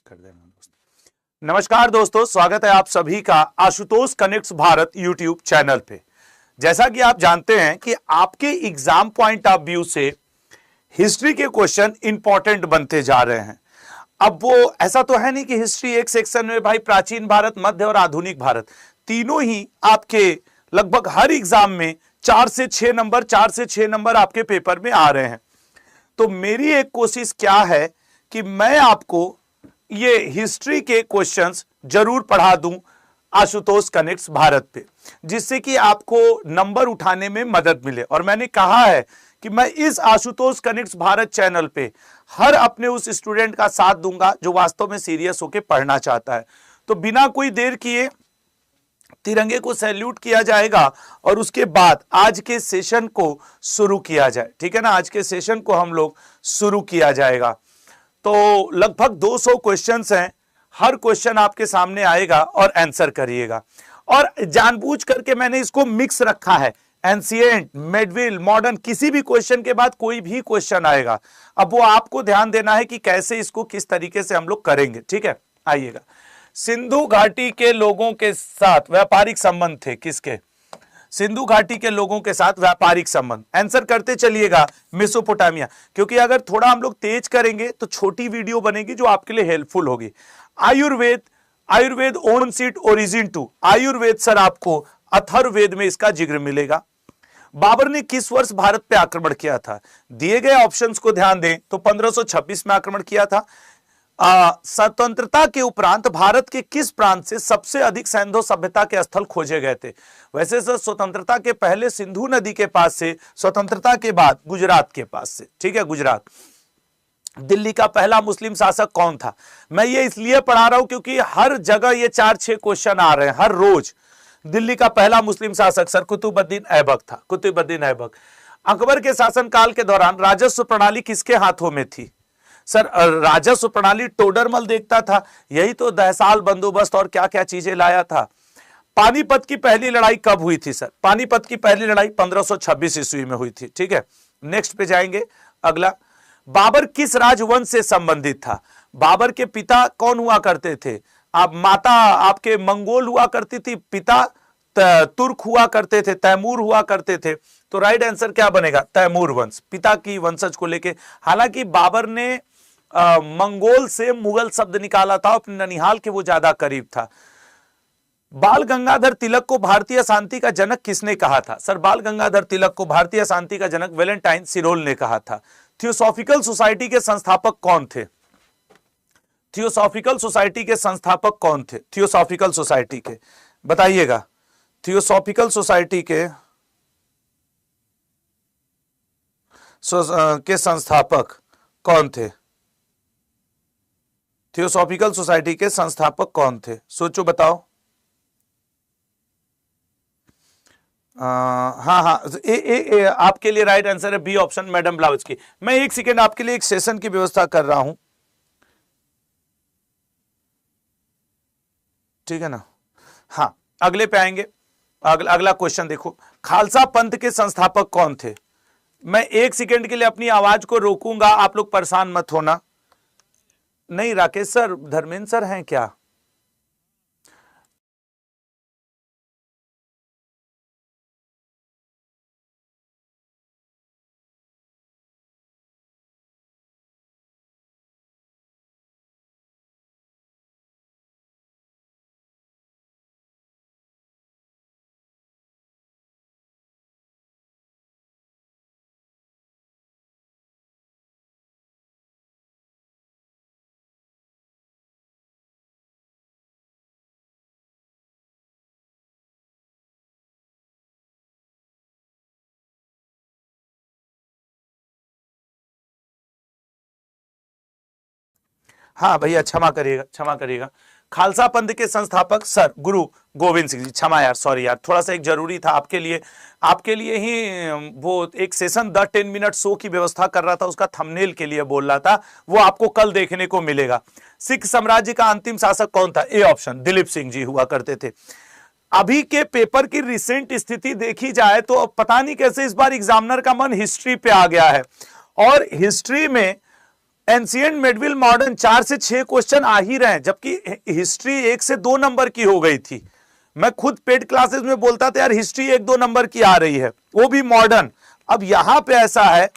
कर देना दोस्तों। नमस्कार दोस्तों, स्वागत है आप सभी का Ashutosh connects Bharat YouTube channel पे। जैसा कि आप जानते हैं कि आपके एग्जाम पॉइंट ऑफ व्यू से हिस्ट्री के क्वेश्चन इंपॉर्टेंट बनते जा रहे हैं। अब वो ऐसा तो है नहीं कि हिस्ट्री एक सेक्शन में भाई प्राचीन भारत, मध्य और आधुनिक भारत तीनों ही आपके लगभग हर एग्जाम में 4 से 6 नंबर आपके पेपर में आ रहे हैं। तो मेरी एक कोशिश क्या है कि मैं आपको ये हिस्ट्री के क्वेश्चंस जरूर पढ़ा दूं आशुतोष कनेक्ट्स भारत पे, जिससे कि आपको नंबर उठाने में मदद मिले। और मैंने कहा है कि मैं इस आशुतोष कनेक्ट्स भारत चैनल पे हर अपने उस स्टूडेंट का साथ दूंगा जो वास्तव में सीरियस होकर पढ़ना चाहता है। तो बिना कोई देर किए तिरंगे को सैल्यूट किया जाएगा और उसके बाद आज के सेशन को शुरू किया जाए। ठीक है ना, आज के सेशन को हम लोग शुरू किया जाएगा। तो लगभग 200 क्वेश्चंस हैं, हर क्वेश्चन आपके सामने आएगा और आंसर करिएगा। और जानबूझ करके मैंने इसको मिक्स रखा है, एंशिएंट, मिडिवल, मॉडर्न, किसी भी क्वेश्चन के बाद कोई भी क्वेश्चन आएगा। अब वो आपको ध्यान देना है कि कैसे इसको किस तरीके से हम लोग करेंगे। ठीक है, आइएगा। सिंधु घाटी के लोगों के साथ व्यापारिक संबंध थे, किसके? सिंधु घाटी के लोगों के साथ व्यापारिक संबंध। आंसर करते चलिएगा, मेसोपोटामिया। क्योंकि अगर थोड़ा हम लोग तेज करेंगे तो छोटी वीडियो बनेगी जो आपके लिए हेल्पफुल होगी। Ayurveda own seat origin to. Ayurveda sir आपको अथर्ववेद में इसका जिक्र मिलेगा। बाबर ने किस वर्ष भारत पे आक्रमण किया था? दिए गए ऑप्शंस को ध्यान दें तो 1526 में आक्रमण किया था। स्वतंत्रता के उपरांत भारत के किस प्रांत से सबसे अधिक सैंधव सभ्यता के स्थल खोजे गए थे? वैसे सर स्वतंत्रता के पहले सिंधु नदी के पास से, स्वतंत्रता के बाद गुजरात के पास से। ठीक है, गुजरात। दिल्ली का पहला मुस्लिम शासक कौन था? मैं ये इसलिए पढ़ा रहा हूं क्योंकि हर जगह ये 4-6 क्वेश्चन आ रहे हैं हर रोज। दिल्ली का पहला मुस्लिम शासक सर कुतुबुद्दीन ऐबक था, कुतुबुद्दीन ऐबक। अकबर के शासनकाल के दौरान राजस्व प्रणाली किसके हाथों में थी? सर राजस्व प्रणाली टोडरमल देखता था, यही तो दहसाल बंदोबस्त और क्या क्या चीजें लाया था। पानीपत की पहली लड़ाई कब हुई थी? सर पानीपत की पहली लड़ाई 1526 ईस्वी में हुई थी। ठीक है, नेक्स्ट पे जाएंगे। अगला, बाबर किस राजवंश से संबंधित था? बाबर के पिता कौन हुआ करते थे? आप माता आपके मंगोल हुआ करती थी, पिता तुर्क हुआ करते थे, तैमूर हुआ करते थे। तो राइट आंसर क्या बनेगा? तैमूर वंश, पिता की वंशज को लेके। हालांकि बाबर ने मंगोल से मुगल शब्द निकाला था, अपने ननिहाल के वो ज्यादा करीब था। बाल गंगाधर तिलक को भारतीय शांति का जनक किसने कहा था? सर बाल गंगाधर तिलक को भारतीय शांति का जनक वैलेंटाइन सिरोल ने कहा था। थियोसॉफिकल सोसाइटी के संस्थापक कौन थे? थियोसॉफिकल सोसाइटी के संस्थापक कौन थे? थियोसॉफिकल सोसाइटी के बताइएगा। थियोसॉफिकल सोसाइटी के संस्थापक कौन थे? थियोसॉफिकल सोसाइटी के संस्थापक कौन थे? सोचो, बताओ। हाँ, आपके लिए राइट आंसर है बी ऑप्शन, मैडम ब्लाउज। मैं एक सेकेंड आपके लिए एक सेशन की व्यवस्था कर रहा हूं, ठीक है ना। हाँ, अगले पे आएंगे। अगला क्वेश्चन देखो, खालसा पंथ के संस्थापक कौन थे? मैं एक सेकेंड के लिए अपनी आवाज को रोकूंगा, आप लोग परेशान मत होना। नहीं, राकेश सर, धर्मेंद्र सर हैं क्या? हाँ भैया, क्षमा करिएगा, क्षमा करिएगा। खालसा पंथ के संस्थापक सर गुरु गोविंद सिंह जी। क्षमा यार, सॉरी यार, थोड़ा सा एक जरूरी था आपके लिए ही वो एक सेशन 10 मिनट शो की व्यवस्था कर रहा था, उसका थंबनेल के लिए बोल रहा था, वो आपको कल देखने को मिलेगा। सिख साम्राज्य का अंतिम शासक कौन था? ए ऑप्शन, दिलीप सिंह जी हुआ करते थे। अभी के पेपर की रिसेंट स्थिति देखी जाए तो पता नहीं कैसे इस बार एग्जामिनर का मन हिस्ट्री पे आ गया है, और हिस्ट्री में एंशिएंट, मिडविल, मॉडर्न, 4 से 6 क्वेश्चन आ ही रहे हैं, जबकि हिस्ट्री 1 से 2 नंबर की हो गई थी। मैं खुद पेड क्लासेस में बोलता था यार हिस्ट्री 1-2 नंबर की आ रही है, वो भी मॉडर्न। अब यहां पे ऐसा है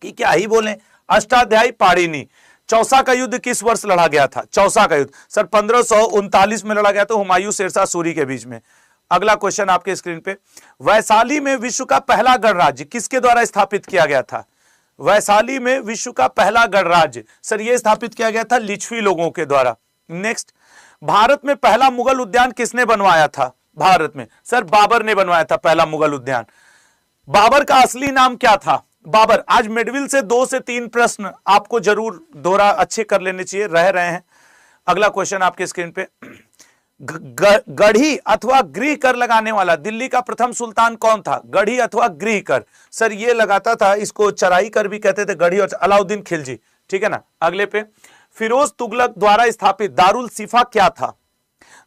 कि क्या ही बोले, अष्टाध्यायी पाणिनि, चौसा का युद्ध किस वर्ष लड़ा गया था? चौसा का युद्ध सर 1539 में लड़ा गया था, हुमायूं शेरशाह सूरी के बीच में। अगला क्वेश्चन आपके स्क्रीन पे, वैशाली में विश्व का पहला गणराज्य किसके द्वारा स्थापित किया गया था? वैशाली में विश्व का पहला गणराज्य सर ये स्थापित किया गया था लिच्छवी लोगों के द्वारा। नेक्स्ट, भारत में पहला मुगल उद्यान किसने बनवाया था? भारत में सर बाबर ने बनवाया था पहला मुगल उद्यान। बाबर का असली नाम क्या था? बाबर। आज मिडविल से 2 से 3 प्रश्न आपको जरूर दोहरा अच्छे कर लेने चाहिए, रह रहे हैं। अगला क्वेश्चन आपके स्क्रीन पे, गढ़ी अथवा गृह कर लगाने वाला दिल्ली का प्रथम सुल्तान कौन था? गढ़ी अथवा गृह कर सर ये लगाता था, इसको चराई कर भी कहते थे, गढ़ी और अलाउद्दीन खिलजी, ठीक है ना। अगले पे, फिरोज तुगलक द्वारा स्थापित दारुल शिफा क्या था?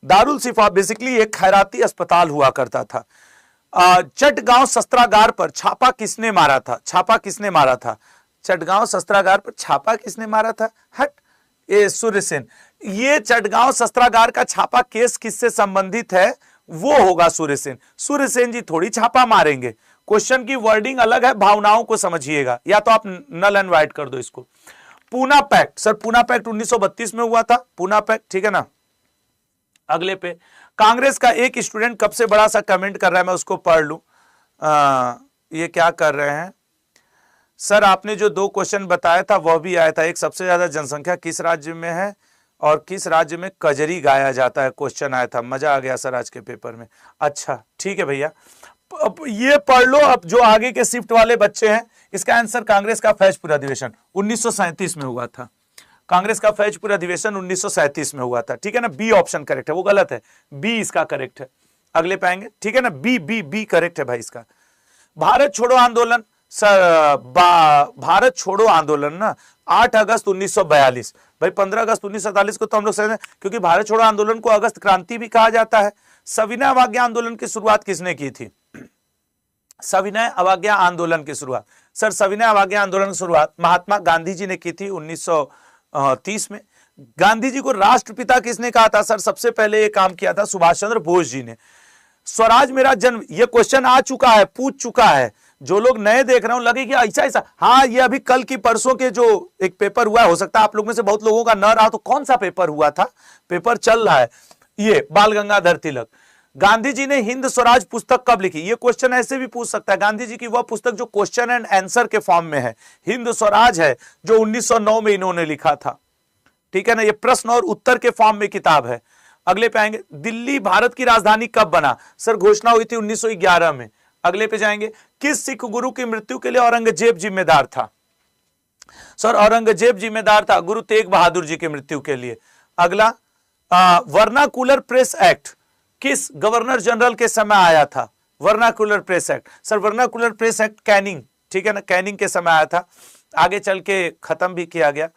दारुल शिफा बेसिकली एक खैराती अस्पताल हुआ करता था। चटगांव शस्त्रागार पर छापा किसने मारा था? छापा किसने मारा था? चटगांव शस्त्रागार पर छापा किसने मारा था? हट, ये सूर्यसेन। ये चटगांव शस्त्रागार का छापा केस किससे संबंधित है? वो होगा सूर्यसेन। सूर्यसेन जी थोड़ी छापा मारेंगे। क्वेश्चन की वर्डिंग अलग है, भावनाओं को समझिएगा, या तो आप नल एंड वाइट कर दो इसको। Poona pact sir, Poona pact 1932 में हुआ था, पूना पैक्ट, ठीक है ना। अगले पे, कांग्रेस का एक स्टूडेंट कब से बड़ा सा कमेंट कर रहा है, मैं उसको पढ़ लूं। ये क्या कर रहे हैं सर? आपने जो 2 क्वेश्चन बताया था वह भी आया था। एक, सबसे ज्यादा जनसंख्या किस राज्य में है और किस राज्य में कजरी गाया जाता है, क्वेश्चन आया था। मजा आ गया सर आज के पेपर में। अच्छा ठीक है भैया, अब ये पढ़ लो। अब जो आगे के शिफ्ट वाले बच्चे हैं, इसका आंसर कांग्रेस का फैजपुर अधिवेशन 1937 में हुआ था। कांग्रेस का फैजपुर अधिवेशन 1937 में हुआ था, ठीक है ना। बी ऑप्शन करेक्ट है, वो गलत है, बी इसका करेक्ट है। अगले पे आएंगे, ठीक है ना। बी बी बी करेक्ट है भाई इसका। भारत छोड़ो आंदोलन सर, भारत छोड़ो आंदोलन ना 8 अगस्त 1942। भाई 15 अगस्त 1947 को तो हम लोग समझते हैं, क्योंकि भारत छोड़ो आंदोलन को अगस्त क्रांति भी कहा जाता है। सविनय अवज्ञा आंदोलन की शुरुआत किसने की थी? सविनय अवज्ञा आंदोलन की शुरुआत सर, सविनय अवज्ञा आंदोलन की शुरुआत महात्मा गांधी जी ने की थी 1930 में। गांधी जी को राष्ट्रपिता किसने कहा था? सर सबसे पहले ये काम किया था सुभाष चंद्र बोस जी ने। स्वराज मेरा जन्म, ये क्वेश्चन आ चुका है, पूछ चुका है। जो लोग नए देख रहे हो लगे कि ऐसा ऐसा, हाँ ये अभी कल की परसों के जो एक पेपर हुआ है, हो सकता है आप लोग में से बहुत लोगों का न रहा, तो कौन सा पेपर हुआ था? पेपर चल रहा है, ये बाल गंगाधर तिलक। गांधी जी ने हिंद स्वराज पुस्तक कब लिखी? ये क्वेश्चन ऐसे भी पूछ सकता है। गांधी जी की वह पुस्तक जो क्वेश्चन एंड आंसर के फॉर्म में है, हिंद स्वराज है, जो 1909 में इन्होंने लिखा था, ठीक है ना। ये प्रश्न और उत्तर के फॉर्म में किताब है। अगले पे आएंगे, दिल्ली भारत की राजधानी कब बना? सर घोषणा हुई थी 1911 में। अगले पे जाएंगे, किस सिख गुरु की मृत्यु के लिए औरंगजेब जिम्मेदार था? सर औरंगजेब जिम्मेदार था गुरु तेग बहादुर जी की मृत्यु के लिए। अगला, वर्नाकुलर प्रेस एक्ट किस गवर्नर जनरल के समय आया था? Vernacular press act sir, vernacular press act Canning, ठीक है ना, कैनिंग के समय आया था, आगे चल के खत्म भी किया गया।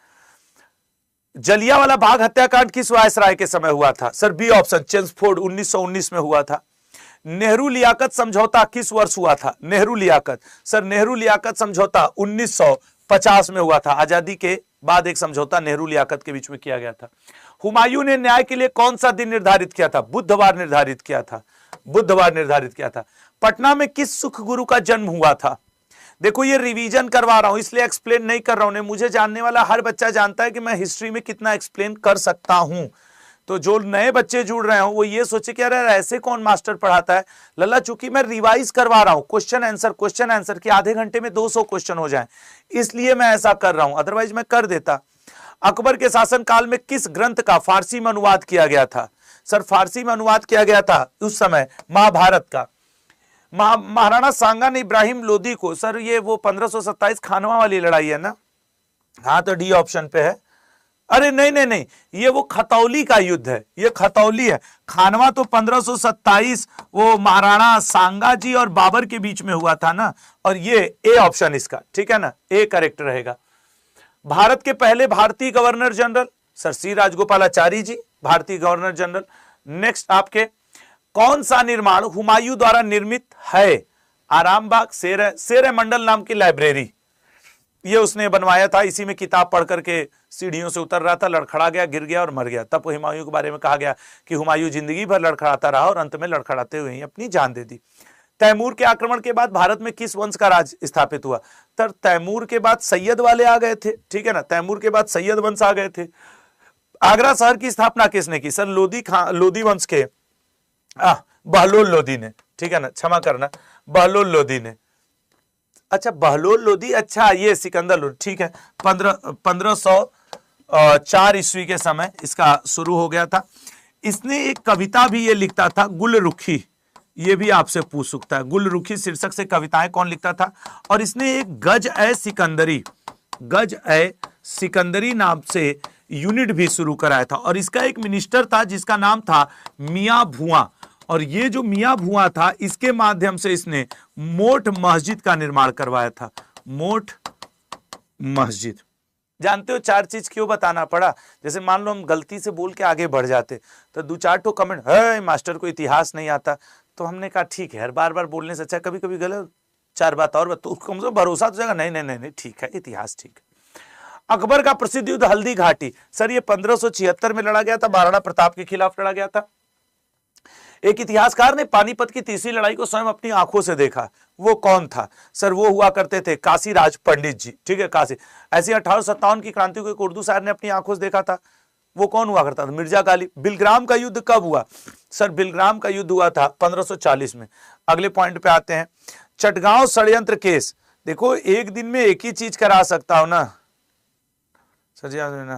जलियांवाला बाग हत्याकांड किस वायसराय के समय हुआ था? सर बी ऑप्शन, चेम्सफोर्ड 1919 में हुआ था। नेहरू लियाकत समझौता किस वर्ष हुआ था? नेहरू लियाकत सर, नेहरू लियाकत समझौता 1950 में हुआ था। आजादी के बाद एक समझौता नेहरू लियाकत के बीच में किया गया था। हुमायूं ने न्याय के लिए कौन सा दिन निर्धारित किया था? बुधवार निर्धारित किया था, बुधवार निर्धारित किया था। पटना में किस सुख गुरु का जन्म हुआ था? देखो ये रिवीजन करवा रहा हूं, इसलिए एक्सप्लेन नहीं कर रहा हूं। मुझे जानने वाला हर बच्चा जानता है कि मैं हिस्ट्री में कितना एक्सप्लेन कर सकता हूं। तो जो नए बच्चे जुड़ रहे हो वो ये सोचे कि अरे ऐसे कौन मास्टर पढ़ाता है। लल्ला, चूंकि मैं रिवाइज करवा रहा हूं, क्वेश्चन आंसर कि आधे घंटे में 200 क्वेश्चन हो जाए, इसलिए मैं ऐसा कर रहा हूं, अदरवाइज मैं कर देता। अकबर के शासन काल में किस ग्रंथ का फारसी में अनुवाद किया गया था? सर फारसी में अनुवाद किया गया था उस समय महाभारत का। महाराणा सांगा ने इब्राहिम लोदी को, सर ये वो 1527 खानवा वाली लड़ाई है ना? हाँ तो डी ऑप्शन पे है। अरे नहीं नहीं नहीं, ये वो खतौली का युद्ध है, ये खतौली है। खानवा तो 1527 वो महाराणा सांगा जी और बाबर के बीच में हुआ था ना, और ये ए ऑप्शन इसका, ठीक है ना, ए करेक्ट रहेगा। भारत के पहले भारतीय गवर्नर जनरल? सर सी राजगोपालाचारी जी, भारतीय गवर्नर जनरल। नेक्स्ट आपके, कौन सा निर्माण हुमायूं द्वारा निर्मित है? आरामबाग, शेर मंडल नाम की लाइब्रेरी। ये उसने बनवाया था, इसी में किताब पढ़ करके सीढ़ियों से उतर रहा था, लड़खड़ा गया, गिर गया और मर गया। तब हुमायूं के बारे में कहा गया कि हुमायूं जिंदगी भर लड़खड़ाता रहा और अंत में लड़खड़ाते हुए ही अपनी जान दे दी। तैमूर के आक्रमण के बाद भारत में किस वंश का राज स्थापित हुआ? तर तैमूर के बाद सैयद वाले आ गए थे, ठीक है ना, तैमूर के बाद सैयद वंश आ गए थे। आगरा शहर की स्थापना किसने की? सर लोधी वंश के बहलोल लोधी ने, ठीक है ना, क्षमा करना, बहलोल लोधी ने। अच्छा, बहलोल लोधी, अच्छा ये सिकंदर लोधी, ठीक है। 1504 ईस्वी के समय इसका शुरू हो गया था। इसने एक कविता भी ये लिखता था, गुलरुखी, ये भी आपसे पूछ सकता है, गुलरुखी शीर्षक से कविताएं कौन लिखता था? और इसने एक गज ए सिकंदरी नाम से यूनिट भी शुरू कराया था। और इसका एक मिनिस्टर था जिसका नाम था मियां भुआ। और ये जो मियां भुआ था, इसके माध्यम से इसने मोठ मस्जिद का निर्माण करवाया था। मोठ मस्जिद, जानते हो 4 चीज क्यों बताना पड़ा? जैसे मान लो हम गलती से बोल के आगे बढ़ जाते तो 2-4 ठो कमेंट है, मास्टर को इतिहास नहीं आता। तो हमने कहा ठीक है यार, बार बार बोलने से अच्छा कभी कभी गलत 4 बात और तो कम से कम भरोसा तो जाएगा। नहीं, ठीक है, इतिहास ठीक है। अकबर का प्रसिद्ध युद्ध हल्दी घाटी, सर ये 1576 में लड़ा गया था, महाराणा प्रताप के खिलाफ लड़ा गया था। एक इतिहासकार ने पानीपत की तीसरी लड़ाई को स्वयं अपनी आंखों से देखा, वो कौन था? सर वो हुआ करते थे काशीराज पंडित जी, ठीक है, काशी। ऐसी 1857 की क्रांति को एक उर्दू शायर ने अपनी आंखों से देखा था, वो कौन हुआ करता था? मिर्जा गालिब। बिलग्राम का युद्ध कब हुआ? सर बिलग्राम का युद्ध हुआ था 1540 में। अगले पॉइंट पे आते हैं, चटगांव षड्यंत्र केस। देखो एक दिन में एक ही चीज करा सकता हूं ना सर, याद है ना,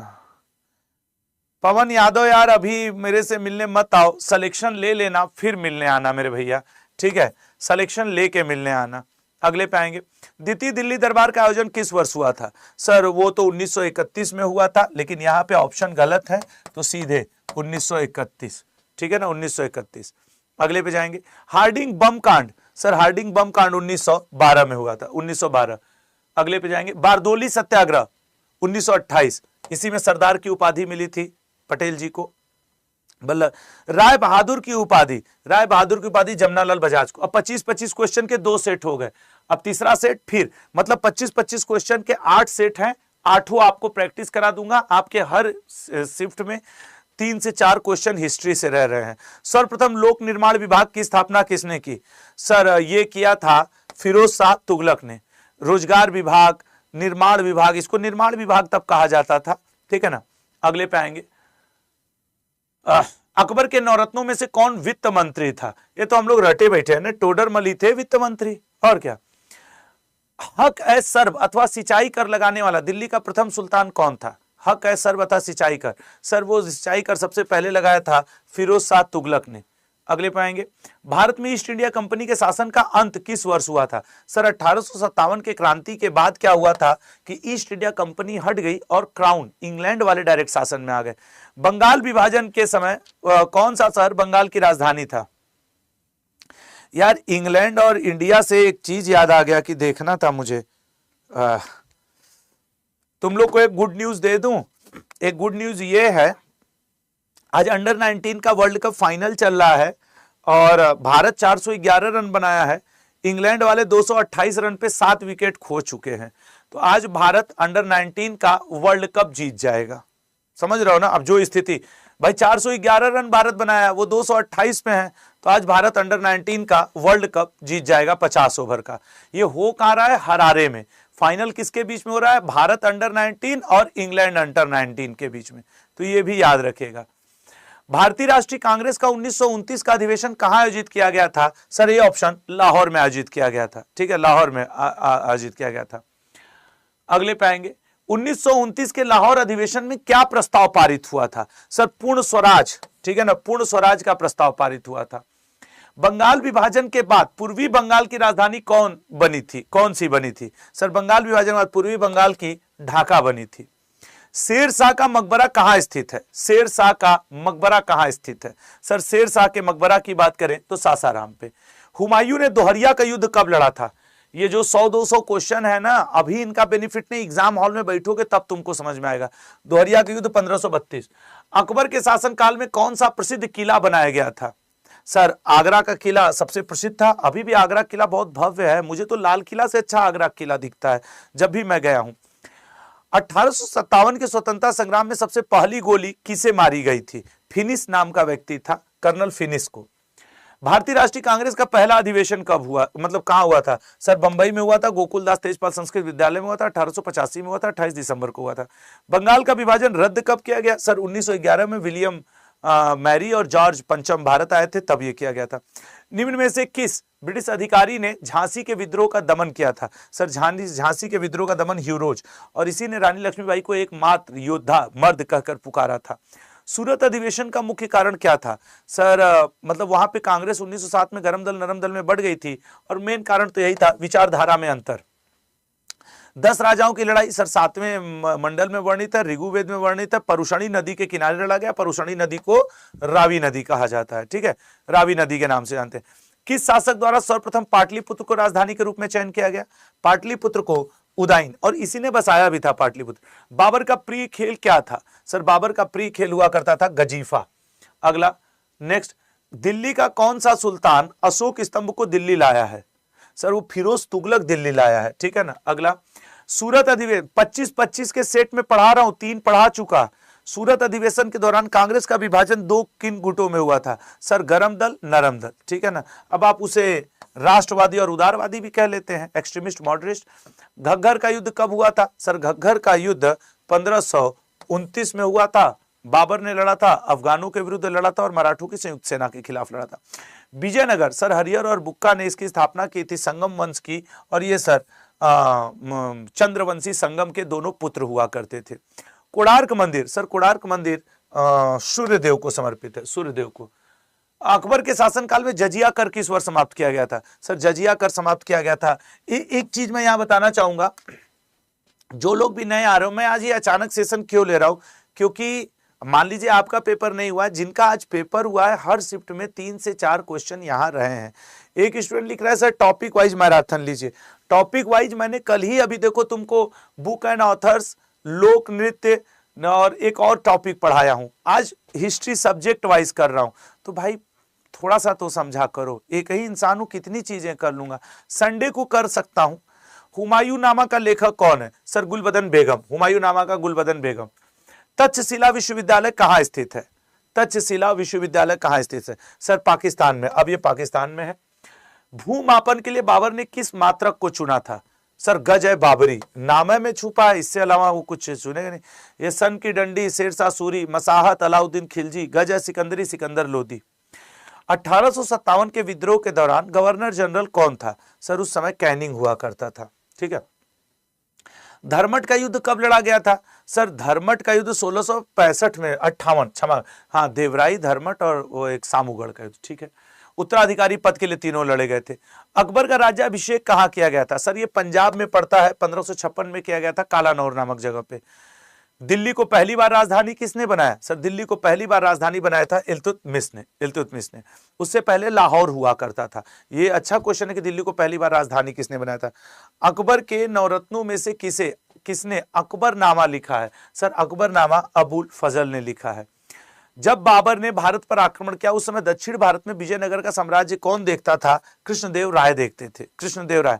पवन यादव यार अभी मेरे से मिलने मत आओ, सिलेक्शन ले लेना फिर मिलने आना मेरे भैया, ठीक है, सिलेक्शन लेके मिलने आना। अगले पे आएंगे, द्वितीय दिल्ली दरबार का आयोजन किस वर्ष हुआ था? सर वो तो 1931 में हुआ था, लेकिन यहाँ पे ऑप्शन गलत है तो सीधे 1931, ठीक है ना, 1931। अगले पे जाएंगे, हार्डिंग बम कांड। सर हार्डिंग बम कांड 1912 में हुआ था, 1912। अगले पे जाएंगे, बारदोली सत्याग्रह 1928, इसी में सरदार की उपाधि मिली थी पटेल जी को। राय बहादुर की उपाधि जमनालाल बजाज को। अब 25-25 क्वेश्चन के 2 सेट हो गए, अब तीसरा सेट फिर, मतलब 25-25 क्वेश्चन के 8 सेट हैं, 8 आपको प्रैक्टिस करा दूंगा। आपके हर शिफ्ट में 3 से 4 क्वेश्चन हिस्ट्री से रह रहे हैं। सर्वप्रथम लोक निर्माण विभाग की स्थापना किसने की? सर ये किया था फिरोज शाह तुगलक ने। रोजगार विभाग, निर्माण विभाग, इसको निर्माण विभाग तब कहा जाता था, ठीक है ना। अगले पे आएंगे, अकबर के नवरत्नों में से कौन वित्त मंत्री था? ये तो हम लोग रटे बैठे हैं ना, टोडरमल ही थे वित्त मंत्री, और क्या। हक ए सर्व अथवा सिंचाई कर लगाने वाला दिल्ली का प्रथम सुल्तान कौन था? हक ए सर्व अथवा सिंचाई कर, सर वो सिंचाई कर सबसे पहले लगाया था फिरोज शाह तुगलक ने। अगले पाएंगे, भारत में ईस्ट इंडिया कंपनी के शासन का अंत किस वर्ष हुआ था? सर 1857 के क्रांति के बाद क्या हुआ था कि ईस्ट इंडिया कंपनी हट गई और क्राउन इंग्लैंड वाले डायरेक्ट शासन में आ गए। बंगाल विभाजन के समय कौन सा शहर बंगाल की राजधानी था? यार इंग्लैंड और इंडिया से एक चीज याद आ गया कि देखना था मुझे। तुम लोग को एक गुड न्यूज दे दूं। एक गुड न्यूज ये है, आज अंडर 19 का वर्ल्ड कप फाइनल चल रहा है और भारत 411 रन बनाया है, इंग्लैंड वाले 228 रन पे 7 विकेट खो चुके हैं। तो आज भारत अंडर 19 का वर्ल्ड कप जीत जाएगा, समझ रहे हो ना। अब जो स्थिति भाई 411 रन भारत बनाया, वो 228 पे है, तो आज भारत अंडर 19 का वर्ल्ड कप जीत जाएगा 50 ओवर का। ये हो कहां रहा है? हरारे में। फाइनल किसके बीच में हो रहा है? भारत अंडर 19 और इंग्लैंड अंडर 19 के बीच में, तो ये भी याद रखिएगा। भारतीय राष्ट्रीय कांग्रेस का 1929 का अधिवेशन कहां आयोजित किया गया था? सर ये ऑप्शन लाहौर में आयोजित किया गया था, ठीक है, लाहौर में आयोजित किया गया था। अगले पे आएंगे, 1929 के लाहौर अधिवेशन में क्या प्रस्ताव पारित हुआ था? सर पूर्ण स्वराज, ठीक है ना, पूर्ण स्वराज का प्रस्ताव पारित हुआ था। बंगाल विभाजन के बाद पूर्वी बंगाल की राजधानी कौन सी बनी थी? सर बंगाल विभाजन के बाद पूर्वी बंगाल की ढाका बनी थी। शेरशाह का मकबरा कहां स्थित है? शेरशाह का मकबरा कहां स्थित है? सर शेरशाह के मकबरा की बात करें तो सासाराम पे। हुमायूं ने दोहरिया का युद्ध कब लड़ा था? ये जो 100-200 क्वेश्चन है ना, अभी इनका बेनिफिट नहीं, एग्जाम हॉल में बैठोगे तब तुमको समझ में आएगा। दोहरिया का युद्ध 1532। अकबर के शासनकाल में कौन सा प्रसिद्ध किला बनाया गया था? सर आगरा का किला सबसे प्रसिद्ध था, अभी भी आगरा किला बहुत भव्य है, मुझे तो लाल किला से अच्छा आगरा किला दिखता है जब भी मैं गया हूं। 1857 के स्वतंत्रता संग्राम में सबसे पहली गोली किसे मारी गई थी? फिनिस नाम का व्यक्ति था, कर्नल फिनिस को। भारतीय राष्ट्रीय कांग्रेस का पहला अधिवेशन कब हुआ, मतलब कहां हुआ था? सर बंबई में हुआ था, गोकुलदास तेजपाल संस्कृत विद्यालय में हुआ था, 1885 में हुआ था, 28 दिसंबर को हुआ था। बंगाल का विभाजन रद्द कब किया गया? सर 1911 में विलियम मैरी और जॉर्ज पंचम भारत आए थे, तब यह किया गया था। निम्न में से किस ब्रिटिश अधिकारी ने झांसी के विद्रोह का दमन किया था? सर झांसी के विद्रोह का दमन ह्यूरोज, और इसी ने रानी लक्ष्मीबाई को एकमात्र योद्धा मर्द कहकर पुकारा था। सूरत अधिवेशन का मुख्य कारण क्या था? सर मतलब वहां पे कांग्रेस 1907 में गरम दल नरम दल में बढ़ गई थी, और मेन कारण तो यही था, विचारधारा में अंतर। 10 राजाओं की लड़ाई सर 7वें मंडल में वर्णित है, ऋग्वेद में वर्णित है, परुषणी नदी के किनारे लड़ा गया। परुषणी नदी को रावी नदी कहा जाता है, ठीक है, रावी नदी के नाम से जानते हैं। किस शासक द्वारा सर्वप्रथम पाटलिपुत्र को राजधानी के रूप में चयन किया गया? पाटलिपुत्र को उदयन, और इसी ने बसाया भी था पाटलिपुत्र। बाबर का प्रिय खेल क्या था? सर बाबर का प्रिय खेल हुआ करता था गजीफा। अगला नेक्स्ट, दिल्ली का कौन सा सुल्तान अशोक स्तंभ को दिल्ली लाया है? सर वो फिरोज तुगलक दिल्ली लाया है, ठीक है ना। अगला, सूरत अधिवेशन 25-25 के सेट में पढ़ा रहा हूं, 3 पढ़ा चुका। सूरत अधिवेशन के दौरान कांग्रेस का विभाजन 2 किन गुटों में हुआ था? सर गरम दल नरम दल, ठीक है ना। अब आप उसे राष्ट्रवादी और उदारवादी भी कह लेते हैं, एक्सट्रीमिस्ट मॉडरेट। घग्गर का युद्ध कब हुआ था? सर घग्गर का युद्ध 1529 में हुआ था। बाबर ने लड़ा था, अफगानों के विरुद्ध लड़ा था और मराठों की संयुक्त सेना के खिलाफ लड़ा था। विजयनगर, सर हरिहर और बुक्का ने इसकी स्थापना की थी, संगम वंश की, और ये सर चंद्रवंशी संगम के दोनों पुत्र हुआ करते थे। कोणार्क मंदिर, सर कोणार्क मंदिर सूर्यदेव को समर्पित है, सूर्यदेव को। अकबर के शासनकाल में जजिया कर किस वर्ष समाप्त किया गया था? सर जजिया कर समाप्त किया गया था। एक चीज मैं यहां बताना चाहूंगा, जो लोग भी नए आ रहे हो, मैं आज ये अचानक सेशन क्यों ले रहा हूं, क्योंकि मान लीजिए आपका पेपर नहीं हुआ, जिनका आज पेपर हुआ है हर शिफ्ट में 3 से 4 क्वेश्चन यहां रहे हैं। एक स्टूडेंट लिख रहा है सर टॉपिक वाइज मैराथन लीजिए। टॉपिक वाइज मैंने कल ही अभी देखो तुमको बुक एंड ऑथर्स, लोक नृत्य और एक और टॉपिक पढ़ाया हूं। आज हिस्ट्री सब्जेक्ट वाइज कर रहा हूं, तो भाई थोड़ा सा तो समझा करो, एक ही इंसान हूं, कितनी चीजें कर लूंगा। संडे को कर सकता हूं। हुमायूं नामा का लेखक कौन है? सर गुलबदन बेगम, हुमायूं नामा का गुलबदन बेगम। तक्षशिला विश्वविद्यालय कहां स्थित है? तक्षशिला विश्वविद्यालय कहां स्थित है? सर पाकिस्तान में, अब ये पाकिस्तान में है। भूमापन के लिए बाबर ने किस मात्रक को चुना था? सर गज है बाबरी, नामे में छुपा है, इससे अलावा वो कुछ चुनेगा नहीं। ये सन की डंडी, शेरशाह सूरी, मसाहत अलाउद्दीन खिलजी, गज है सिकंदरी, सिकंदर लोदी। 1857 के विद्रोह के दौरान गवर्नर जनरल कौन था? सर उस समय कैनिंग हुआ करता था, ठीक है। धर्मट का युद्ध कब लड़ा गया था? सर धर्मट का युद्ध 1665 में, 58 क्षमा, हाँ देवराई, धर्मट और वो एक सामूगढ़ का युद्ध, ठीक है। उत्तराधिकारी पद के लिए तीनों लड़े गए थे। अकबर का राज्याभिषेक कहाँ किया गया था? सर ये पंजाब में पड़ता है, 1556 में किया गया था, कालानौर नामक जगह पे। दिल्ली को पहली बार राजधानी किसने बनाया? सर दिल्ली को पहली बार राजधानी बनाया था इल्तुतमिश ने। उससे पहले लाहौर हुआ करता था। ये अच्छा क्वेश्चन है कि दिल्ली को पहली बार राजधानी किसने बनाया था। अकबर के नवरत्नों में से किसने अकबरनामा लिखा है? सर अकबरनामा अबुल फजल ने लिखा है। जब बाबर ने भारत पर आक्रमण किया उस समय दक्षिण भारत में विजयनगर का साम्राज्य कौन देखता था? कृष्णदेव राय देखते थे, कृष्णदेव राय।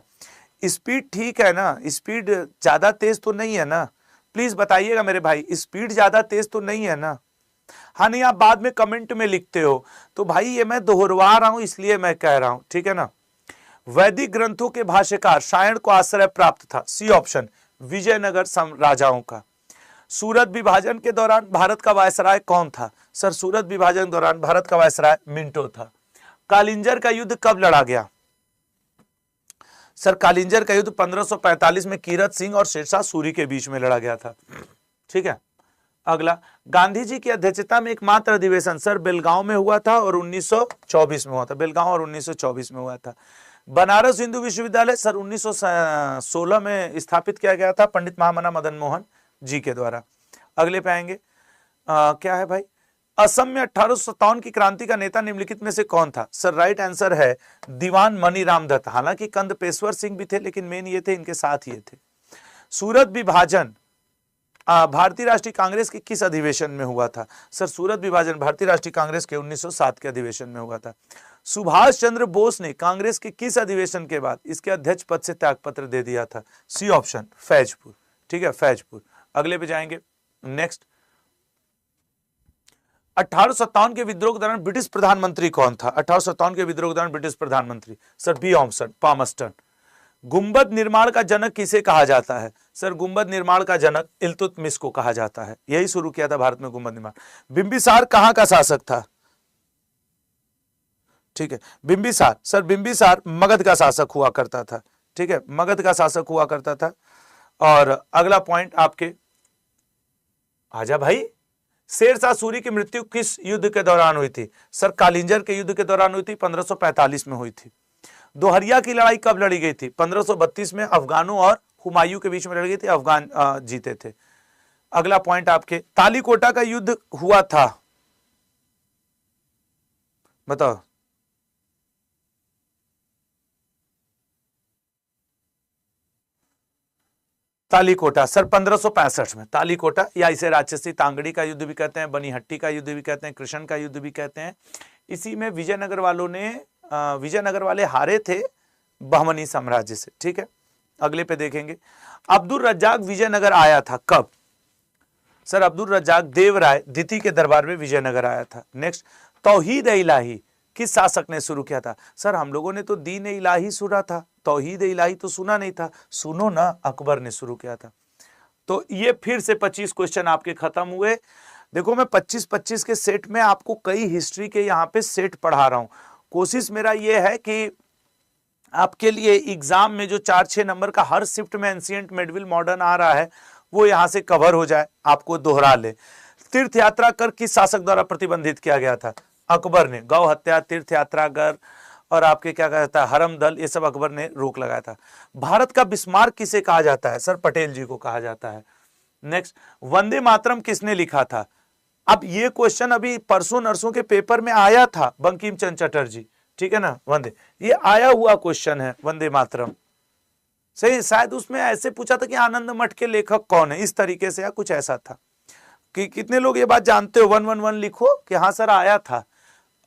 स्पीड ठीक है ना? स्पीड ज्यादा तेज तो नहीं है ना? प्लीज बताइएगा मेरे भाई, स्पीड ज्यादा तेज तो नहीं है ना? हाँ नहीं, आप बाद में कमेंट में लिखते हो, तो भाई ये मैं दोहरवा रहा हूं इसलिए मैं कह रहा हूं, ठीक है ना। वैदिक ग्रंथों के भाष्यकार शायण को आश्रय प्राप्त था? सी ऑप्शन, विजयनगर राजाओं का। सूरत विभाजन के दौरान भारत का वायसराय कौन था? सर सूरत विभाजन के दौरान भारत का वायसराय मिंटो था। कालिंजर का युद्ध कब लड़ा गया? सर कालिंजर का युद्ध 1545 में कीरत सिंह और शेरशाह सूरी के बीच में लड़ा गया था, ठीक है। अगला, गांधी जी की अध्यक्षता में एकमात्र अधिवेशन सर बेलगांव में हुआ था और 1924 में हुआ था, बेलगांव और 1924 में हुआ था। बनारस हिंदू विश्वविद्यालय सर 1916 में स्थापित किया गया था पंडित महामना मदन मोहन जी के द्वारा। अगले पे आएंगे, क्या है भाई, असम में 1857 की क्रांति का नेता निम्नलिखित में से कौन था? सर राइट आंसर है दीवान मनीराम दत्त। हालांकि कंद पेशवर सिंह भी थे लेकिन मेन ये थे, इनके साथ ये थे। सूरत विभाजन भारतीय राष्ट्रीय कांग्रेस के किस अधिवेशन में हुआ था? सर सूरत विभाजन भारतीय राष्ट्रीय कांग्रेस के 1907 के अधिवेशन में हुआ था। सुभाष चंद्र बोस ने कांग्रेस के किस अधिवेशन के बाद इसके अध्यक्ष पद से त्यागपत्र दे दिया था? C option Faizpur. ठीक है, फैजपुर। अगले पे जाएंगे, नेक्स्ट। 1857 के विद्रोह के दौरान ब्रिटिश प्रधानमंत्री कौन था? 1857 के विद्रोह के दौरान ब्रिटिश प्रधानमंत्री, सर बी ऑप्शन पामस्टन। गुंबद निर्माण का जनक किसे कहा जाता है? सर गुंबद निर्माण का जनक इल्तुतमिश को कहा जाता है, यही शुरू किया था भारत में गुंबद निर्माण। बिंबिसार कहां का शासक था? ठीक है, बिंबिसार, सर बिंबिसार मगध का शासक हुआ करता था। ठीक है, मगध का शासक हुआ करता था। और अगला पॉइंट आपके, आजा भाई, शेरशाह सूरी की मृत्यु किस युद्ध के दौरान हुई थी? सर कालिंजर के युद्ध के दौरान हुई थी, 1545 में हुई थी। दोहरिया की लड़ाई कब लड़ी गई थी? 1532 में अफगानों और हुमायूं के बीच में लड़ी गई थी, अफगान जीते थे। अगला पॉइंट आपके, तालीकोटा का युद्ध हुआ था, बताओ। तालीकोटा, सर 1565 में तालीकोटा, या इसे राक्षसी तांगड़ी का युद्ध भी कहते हैं, बनीहट्टी का युद्ध भी कहते हैं, कृष्ण का युद्ध भी कहते हैं। इसी में विजयनगर वाले हारे थे बहमनी साम्राज्य से। ठीक है, अगले पे देखेंगे। अब्दुल रज्जाक विजयनगर आया था कब? सर अब्दुल रज्जाक देवराय द्वितीय के दरबार में विजयनगर आया था। नेक्स्ट, तौहीद इलाही किस शासक ने शुरू किया था? सर हम लोगों ने तो दीन इलाही सुना था, तौहीद इलाही तो सुना नहीं था। सुनो ना, अकबर ने शुरू किया था। तो ये फिर से 25 क्वेश्चन आपके खत्म हुए। देखो मैं 25-25 के सेट में आपको कई हिस्ट्री के यहाँ पे सेट पढ़ा रहा हूं। कोशिश मेरा ये है कि आपके लिए एग्जाम में जो 4-6 नंबर का हर शिफ्ट में एंशिएंट, मिडिवल, मॉडर्न आ रहा है वो यहां से कवर हो जाए, आपको दोहरा ले। तीर्थ यात्रा कर किस शासक द्वारा प्रतिबंधित किया गया था? अकबर ने। गौ हत्या, तीर्थ यात्रा कर और आपके क्या कहता है हरम दल, ये सब अकबर ने रोक लगाया था। भारत का बिस्मार्क किसे कहा जाता है? सर पटेल जी को कहा जाता है। नेक्स्ट, वंदे मातरम किसने लिखा था? अब ये क्वेश्चन अभी परसों नरसों के पेपर में आया था, बंकिम चंद्र चटर्जी। ठीक है ना, वंदे, ये आया हुआ क्वेश्चन है वंदे मातरम। सही, शायद उसमें ऐसे पूछा था कि आनंद मठ के लेखक कौन है, इस तरीके से या कुछ ऐसा था। कि कितने लोग ये बात जानते हो? 111 लिखो कि हाँ सर आया था।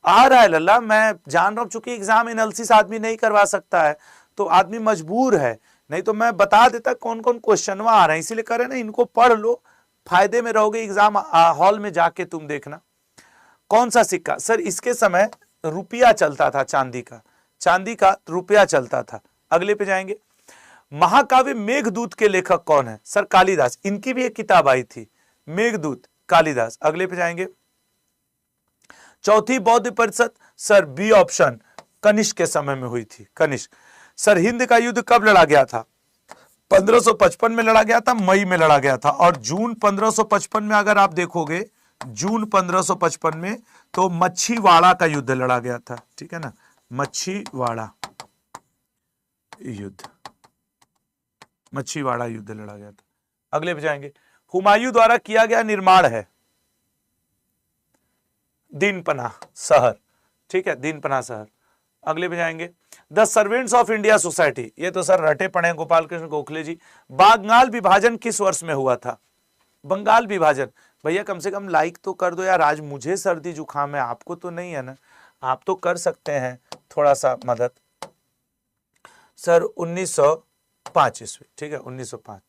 आ रहा है लल्ला, मैं जान रहा हूं, चूंकि एग्जाम एनालिसिस आदमी नहीं करवा सकता है तो आदमी मजबूर है, नहीं तो मैं बता देता कौन कौन क्वेश्चन आ रहे हैं। इसीलिए कह रहे ना, इनको पढ़ लो, फायदे में रहोगे, एग्जाम हॉल में जाके तुम देखना। कौन सा सिक्का? सर इसके समय रुपया चलता था, चांदी का रुपया चलता था। अगले पे जाएंगे। महाकाव्य मेघदूत के लेखक कौन है? सर कालिदास। इनकी भी एक किताब आई थी, मेघदूत, कालिदास। अगले पे जाएंगे। चौथी बौद्ध परिषद, सर बी ऑप्शन, कनिष्क के समय में हुई थी, कनिष्क। सर हिंद का युद्ध कब लड़ा गया था? 1555 में लड़ा गया था, मई में लड़ा गया था। और जून 1555 में अगर आप देखोगे, जून 1555 में तो मच्छीवाड़ा का युद्ध लड़ा गया था। ठीक है ना, मच्छीवाड़ा युद्ध, मच्छीवाड़ा युद्ध लड़ा गया था। अगले पे जाएंगे। हुमायूं द्वारा किया गया निर्माण है दीनपना शहर। ठीक है, दीनपना शहर। अगले पे जाएंगे। The servants of India society, ये तो सर रटे पड़े गोपाल कृष्ण गोखले जी। बंगाल विभाजन किस वर्ष में हुआ था? बंगाल विभाजन, भैया कम से कम लाइक तो कर दो यार, आज मुझे सर्दी जुकाम है, आपको तो नहीं है ना, आप तो कर सकते हैं थोड़ा सा मदद। सर 1905 ईस्वी। ठीक है, 1905।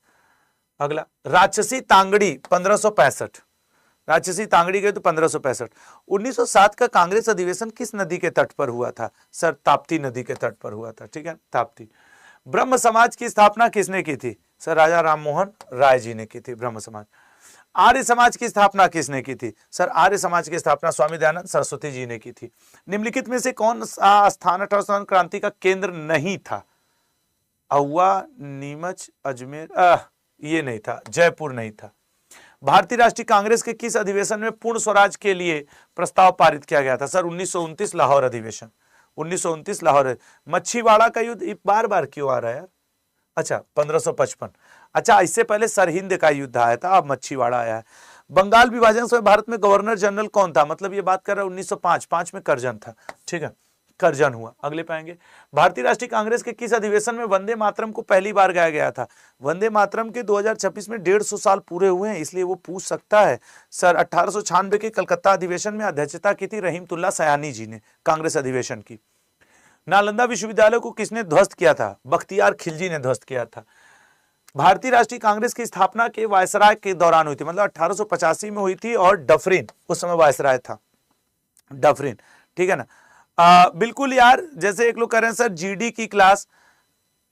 अगला, राक्षसी तांगड़ी 1565, राक्षसी तांगड़ी गई तो 1565। 1907 का कांग्रेस अधिवेशन किस नदी के तट पर हुआ था? सर ताप्ती नदी के तट पर हुआ था। ठीक है, ताप्ती। ब्रह्म समाज की स्थापना किसने की थी? सर राजा राममोहन राय जी ने की थी, ब्रह्म समाज। आर्य समाज की स्थापना किसने की थी? सर आर्य समाज की स्थापना स्वामी दयानंद सरस्वती जी ने की थी। निम्नलिखित में से कौन सा स्थान 1857 क्रांति का केंद्र नहीं था? अहुआ, नीमच, अजमेर, ये नहीं था, जयपुर नहीं था। भारतीय राष्ट्रीय कांग्रेस के किस अधिवेशन में पूर्ण स्वराज के लिए प्रस्ताव पारित किया गया था? सर 1929 लाहौर अधिवेशन, 1929 लाहौर। मच्छीवाड़ा का युद्ध बार बार क्यों आ रहा है यार? अच्छा 1555। अच्छा, इससे पहले सरहिंद का युद्ध आया था, अब मच्छीवाड़ा आया है। बंगाल विभाजन से भारत में गवर्नर जनरल कौन था? मतलब ये बात कर रहा है 1905 में करजन था। ठीक है, करजन हुआ। अगले पाएंगे, भारतीय राष्ट्रीय कांग्रेस के किस अधिवेशन में वंदे मातरम को पहली बार गाया गया था? वंदे मातरम के 2026 में 150 साल पूरे हुए हैं, इसलिए वो पूछ सकता है। सर 1896 के कलकत्ता अधिवेशन में अध्यक्षता की थी रहीमतुल्लाह सयानी जी ने, कांग्रेस अधिवेशन की। नालंदा विश्वविद्यालय को किसने ध्वस्त किया था? बख्तियार खिलजी ने ध्वस्त किया था। भारतीय राष्ट्रीय कांग्रेस की स्थापना के वायसराय के दौरान हुई थी, मतलब 1885 में हुई थी, और डफरिन उस समय वायसराय था, डफरिन, ठीक है ना। बिल्कुल यार, जैसे एक लोग कह रहे हैं सर जीडी की क्लास,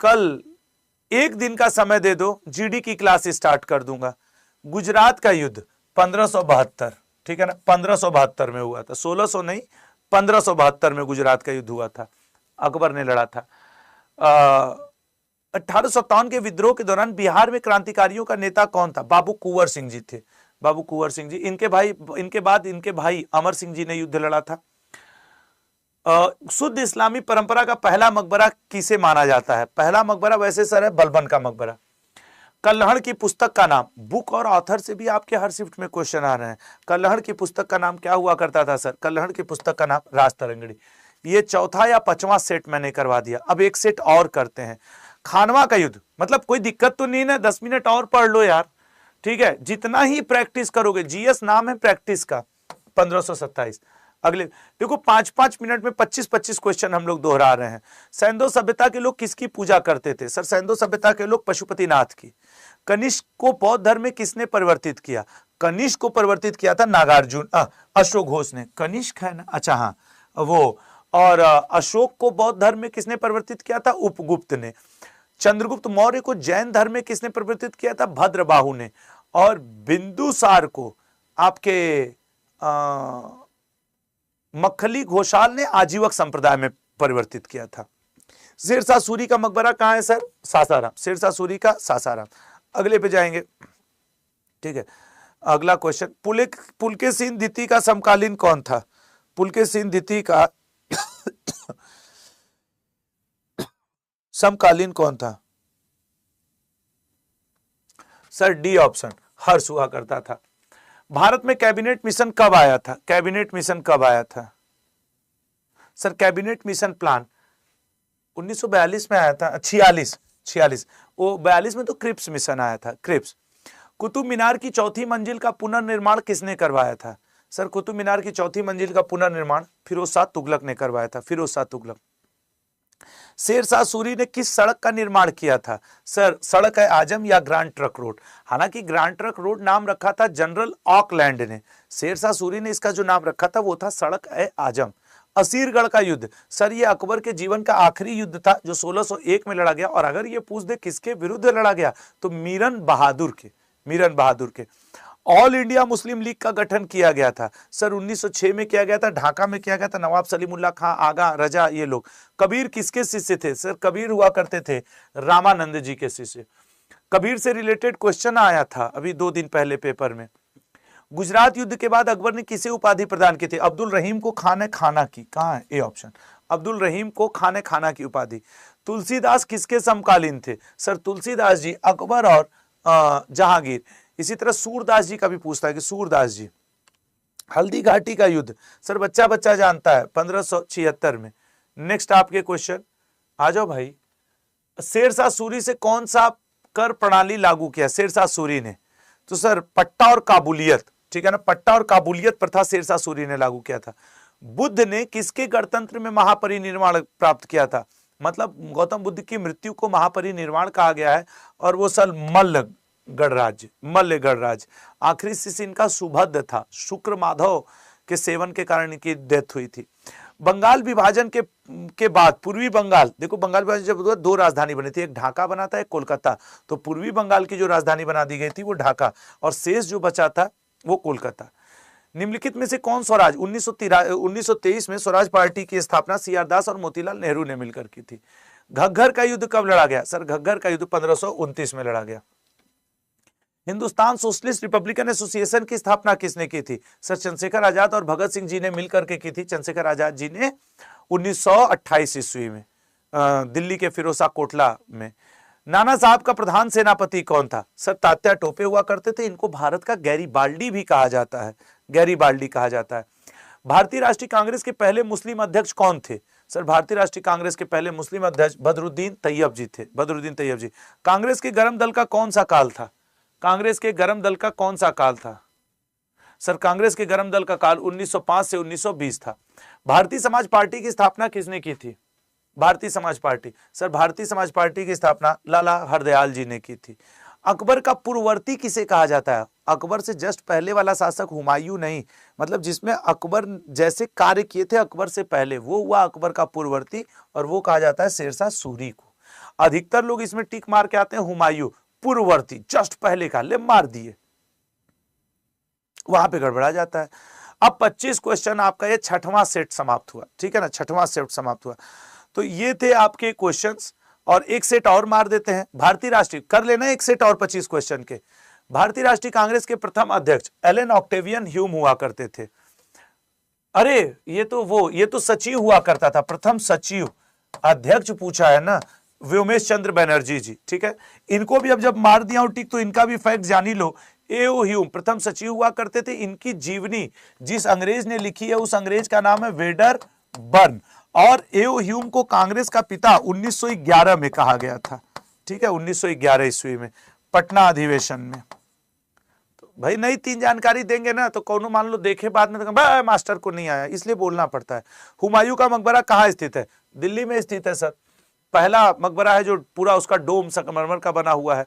कल एक दिन का समय दे दो, जीडी की क्लास स्टार्ट कर दूंगा। गुजरात का युद्ध 1572, ठीक है ना, 1572 में हुआ था, 1600 नहीं, 1572 में गुजरात का युद्ध हुआ था, अकबर ने लड़ा था। 1857 के विद्रोह के दौरान बिहार में क्रांतिकारियों का नेता कौन था? बाबू कुंवर सिंह जी थे, बाबू कुंवर सिंह जी। इनके बाद इनके भाई अमर सिंह जी ने युद्ध लड़ा था। शुद्ध इस्लामी परंपरा का पहला मकबरा किसे माना जाता है? पहला मकबरा वैसे सर है बलबन का मकबरा। कल्हड़ की पुस्तक का नाम, बुक और ऑथर से भी आपके हर शिफ्ट में क्वेश्चन आ रहे हैं। कल्हड़ की पुस्तक का नाम क्या हुआ करता था सर? कल्हड़ की पुस्तक का नाम राजतरंगिणी। ये चौथा या पांचवा सेट मैंने करवा दिया, अब एक सेट और करते हैं। खानवा का युद्ध, मतलब कोई दिक्कत तो नहीं ना, 10 मिनट और पढ़ लो यार, ठीक है, जितना ही प्रैक्टिस करोगे, जीएस नाम है प्रैक्टिस का। 1527। अगले देखो 5-5 मिनट में 25-25 क्वेश्चन हम लोग दोहरा रहे हैं। सैंधव सभ्यता के लोग किसकी पूजा करते थे? सर सैंधव सभ्यता के लोग पशुपतिनाथ की। कनिष्क को बौद्ध धर्म में किसने परिवर्तित किया? कनिष्क को परिवर्तित किया था नागार्जुन, अशोक घोष ने। कनिष्क है ना, अच्छा हाँ वो। और अशोक को बौद्ध धर्म में किसने परिवर्तित किया था? उपगुप्त ने। चंद्रगुप्त मौर्य को जैन धर्म में किसने परिवर्तित किया था? भद्रबाहु ने। और बिंदुसार को आपके मक्खली घोषाल ने आजीवक संप्रदाय में परिवर्तित किया था। शेरशाह सूरी का मकबरा कहां है सर? सासाराम। शेरशाह सूरी का सासाराम। अगले पे जाएंगे, ठीक है। अगला क्वेश्चन, पुलकेशिन द्वितीय का समकालीन कौन था? पुलकेशिन द्वितीय का समकालीन कौन था? सर डी ऑप्शन, हर्ष हुआ करता था। भारत में कैबिनेट मिशन कब आया था? कैबिनेट मिशन कब आया था सर? कैबिनेट मिशन प्लान 1942 में आया था, 46। वो 42 में तो क्रिप्स मिशन आया था, क्रिप्स। कुतुब मीनार की चौथी मंजिल का पुनर्निर्माण किसने करवाया था? सर कुतुब मीनार की चौथी मंजिल का पुनर्निर्माण फिरोज शाह तुगलक ने करवाया था, फिरोज शाह तुगलक। शेरशाह सूरी ने किस सड़क का निर्माण किया था? सर सड़क है आजम या ग्रांड ट्रक रोड। हालांकि ग्रांड ट्रक रोड नाम रखा था जनरल ऑकलैंड ने, शेरशाह सूरी ने इसका जो नाम रखा था वो था सड़क है आजम। असीरगढ़ का युद्ध, सर ये अकबर के जीवन का आखिरी युद्ध था जो 1601 में लड़ा गया। और अगर ये पूछ दे किसके विरुद्ध लड़ा गया तो मीरन बहादुर के। ऑल इंडिया मुस्लिम लीग का गठन किया गया था सर 1906 में किया गया था, ढाका में किया गया था। नवाब सलीमुल्लाह खां, आगा, रजा, ये लोग। कबीर किसके शिष्य थे? सर कबीर हुआ करते थे रामानंद जी के शिष्य। कबीर से रिलेटेड क्वेश्चन आया था अभी 2 दिन पहले पेपर में। गुजरात युद्ध के बाद अकबर ने किसे उपाधि प्रदान की थी? अब्दुल रहीम को खान खाना की। कहां है? ए ऑप्शन, अब्दुल रहीम को खान खाना की उपाधि। तुलसीदास किसके समकालीन थे? सर तुलसीदास जी अकबर और जहांगीर। इसी तरह सूरदास जी का भी पूछता है कि सूरदास जी। हल्दी घाटी का युद्ध, सर बच्चा बच्चा जानता है, 1576 में। नेक्स्ट आपके क्वेश्चन, आ जाओ भाई। शेरशाह सूरी से कौन सा कर प्रणाली लागू किया शेरशाह सूरी ने? तो सर पट्टा और काबुलियत, ठीक है ना, पट्टा और काबुलियत प्रथा शेरशाह सूरी ने लागू किया था। बुद्ध ने किसके गणतंत्र में महापरिनिर्वाण प्राप्त किया था? मतलब गौतम बुद्ध की मृत्यु को महापरिनिर्वाण कहा गया है, और वो सर मल्ल गणराज्य। आखिरी शिष्य इनका सुभद्र था, शुक्र माधव के सेवन के कारण इनकी डेथ हुई थी। बंगाल विभाजन के बाद पूर्वी बंगाल, देखो बंगाल विभाजन जब हुआ 2 राजधानी बनी थी, एक ढाका बना था, एक कोलकाता। तो पूर्वी बंगाल की जो राजधानी बना दी गई थी वो ढाका, और शेष जो बचा था वो कोलकाता। निम्नलिखित में से कौन स्वराज 1923 में स्वराज पार्टी की स्थापना सीआर दास और मोतीलाल नेहरू ने मिलकर की थी। घग्घर का युद्ध कब लड़ा गया? सर घग्घर का युद्ध 1529 में लड़ा गया। हिंदुस्तान सोशलिस्ट रिपब्लिकन एसोसिएशन की स्थापना किसने की थी? सर चंद्रशेखर आजाद और भगत सिंह जी ने मिलकर के की थी। चंद्रशेखर आजाद जी ने 1928 ईस्वी में दिल्ली के फिरोजशाह कोटला में। नाना साहब का प्रधान सेनापति कौन था? सर तात्या टोपे हुआ करते थे। इनको भारत का गैरीबाल्डी भी कहा जाता है, गैरीबाल्डी कहा जाता है। भारतीय राष्ट्रीय कांग्रेस के पहले मुस्लिम अध्यक्ष कौन थे? सर भारतीय राष्ट्रीय कांग्रेस के पहले मुस्लिम अध्यक्ष बदरुद्दीन तैयब जी थे, बदरुद्दीन तैयब जी। कांग्रेस के गर्म दल का कौन सा काल था? कांग्रेस के गर्म दल का कौन सा काल था? सर कांग्रेस के गर्म दल का काल 1905 से 1920 था। भारतीय समाज पार्टी की स्थापना किसने की थी? Bharatiya Samaj party, sir Bharatiya Samaj party की स्थापना लाला हरदयाल जी ने की थी। अकबर का पूर्ववर्ती किसे कहा जाता है? अकबर से जस्ट पहले वाला शासक हुमायूं नहीं, मतलब जिसमें अकबर जैसे कार्य किए थे अकबर से पहले, वो हुआ अकबर का पूर्ववर्ती, और वो कहा जाता है शेरशाह सूरी को। अधिकतर लोग इसमें टिक मार के आते हैं हुमायूं, पूर्ववर्ती जस्ट पहले का, ले मार दिए, वहां पे गड़बड़ा जाता है। अब 25 क्वेश्चन आपका ये छठवां सेट समाप्त हुआ, ठीक है ना, छठवां सेट समाप्त हुआ। तो ये थे आपके क्वेश्चंस, और एक सेट और मार देते हैं। भारतीय राष्ट्रीय कर लेना एक सेट और 25 क्वेश्चन के। भारतीय राष्ट्रीय कांग्रेस के प्रथम अध्यक्ष एलन ऑक्टेवियन ह्यूम हुआ करते थे। अरे ये तो सचिव हुआ करता था, प्रथम सचिव, अध्यक्ष पूछा है ना, व्योमेश चंद्र बनर्जी जी, ठीक है। इनको भी अब जब मार दिया हूं टिक, तो इनका भी फैक्ट जान ही लो। एओ ह्यूम प्रथम सचिव हुआ करते थे। इनकी जीवनी जिस अंग्रेज ने लिखी है उस अंग्रेज का नाम है वेडर बर्न, और एओ ह्यूम को कांग्रेस का पिता 1911 में कहा गया था, ठीक है, 1911 ईस्वी में पटना अधिवेशन में। तो भाई नई 3 जानकारी देंगे ना तो कौनो मान लो देखे बाद में तो भाई मास्टर को नहीं आया, इसलिए बोलना पड़ता है। हुमायूं का मकबरा कहाँ स्थित है? दिल्ली में स्थित है सर। पहला मकबरा है जो पूरा उसका डोम संगमरमर का बना हुआ है।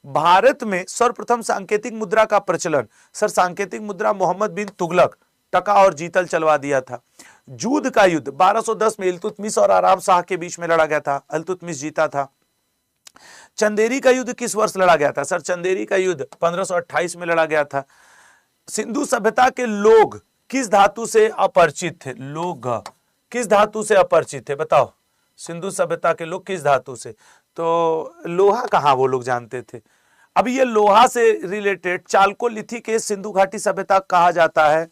भारत में सर्वप्रथम सांकेतिक मुद्रा का प्रचलन, सर सांकेतिक मुद्रा मोहम्मद बिन तुगलक, टका और जीतल चलवा दिया था। जूद का युद्ध 1210 में इल्तुतमिश और आराम शाह के बीच में लड़ा गया था, इल्तुतमिश जीता था। चंदेरी का युद्ध किस वर्ष लड़ा गया था? सर चंदेरी का युद्ध 1528 में लड़ा गया था। सिंधु सभ्यता के लोग किस धातु से अपरिचित थे? लोग किस धातु से अपरिचित थे बताओ? सिंधु सभ्यता के लोग किस धातु से? तो लोहा कहाँ वो लोग जानते थे। अब ये लोहा से रिलेटेड चालकोलिथिक सिंधु घाटी सभ्यता कहा जाता है,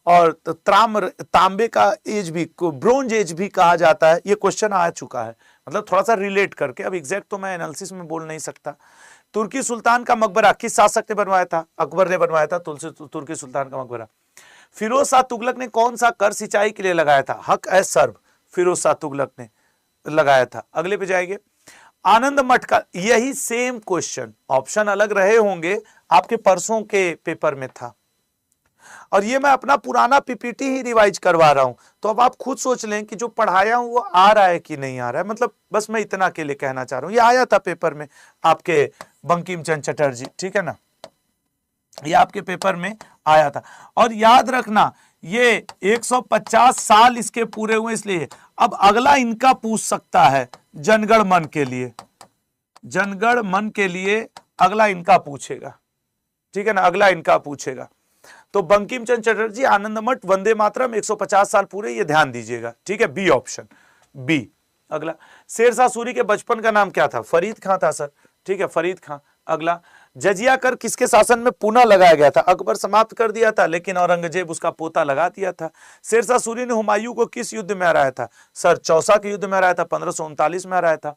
और तांबे का एज भी, ब्रोंज एज भी कहा जाता है। ये क्वेश्चन आ चुका है, मतलब थोड़ा सा रिलेट करके। अब एग्जैक्ट तो मैं एनालिसिस में बोल नहीं सकता। तुर्की सुल्तान का मकबरा किस शासक ने बनवाया था? अकबर ने बनवाया था तुर्की सुल्तान का मकबरा। फिरोज शाह तुगलक ने कौन सा कर सिंचाई के लिए लगाया था? हक ए सर्व फिरोज शाह तुगलक ने लगाया था। अगले पे जाएंगे। आनंद मठ का, यही सेम क्वेश्चन, ऑप्शन अलग रहे होंगे, आपके परसों के पेपर में था, और ये मैं अपना पुराना पीपीटी ही रिवाइज करवा रहा हूं। तो अब आप खुद सोच लें कि जो पढ़ाया हूं वो आ रहा है कि नहीं आ रहा है। मतलब बस मैं इतना के लिए कहना चाह रहा हूं। ये आया था पेपर में आपके बंकिम चंद्र चटर्जी, ठीक है ना, ये आपके पेपर में आया था। और याद रखना ये 150 साल इसके पूरे हुए, इसलिए अब अगला इनका पूछ सकता है जनगण मन के लिए, जनगण मन के लिए अगला इनका पूछेगा, ठीक है ना, अगला इनका पूछेगा। तो बंकिम चंद्र चटर्जी, आनंद मठ, वंदे मातरम, 150 साल पूरे, ये ध्यान दीजिएगा, ठीक है, बी ऑप्शन, बी। अगला, शेरशाह सूरी के बचपन का नाम क्या था? फरीद खां था सर, ठीक है, फरीद खां। अगला, जजिया कर किसके शासन में पुनः लगाया गया था? अकबर समाप्त कर दिया था, लेकिन औरंगजेब उसका पोता लगा दिया था। शेरशाह सूरी ने हुमायूं को किस युद्ध में हराया था? सर चौसा के युद्ध में हराया था, 1539 में हराया था।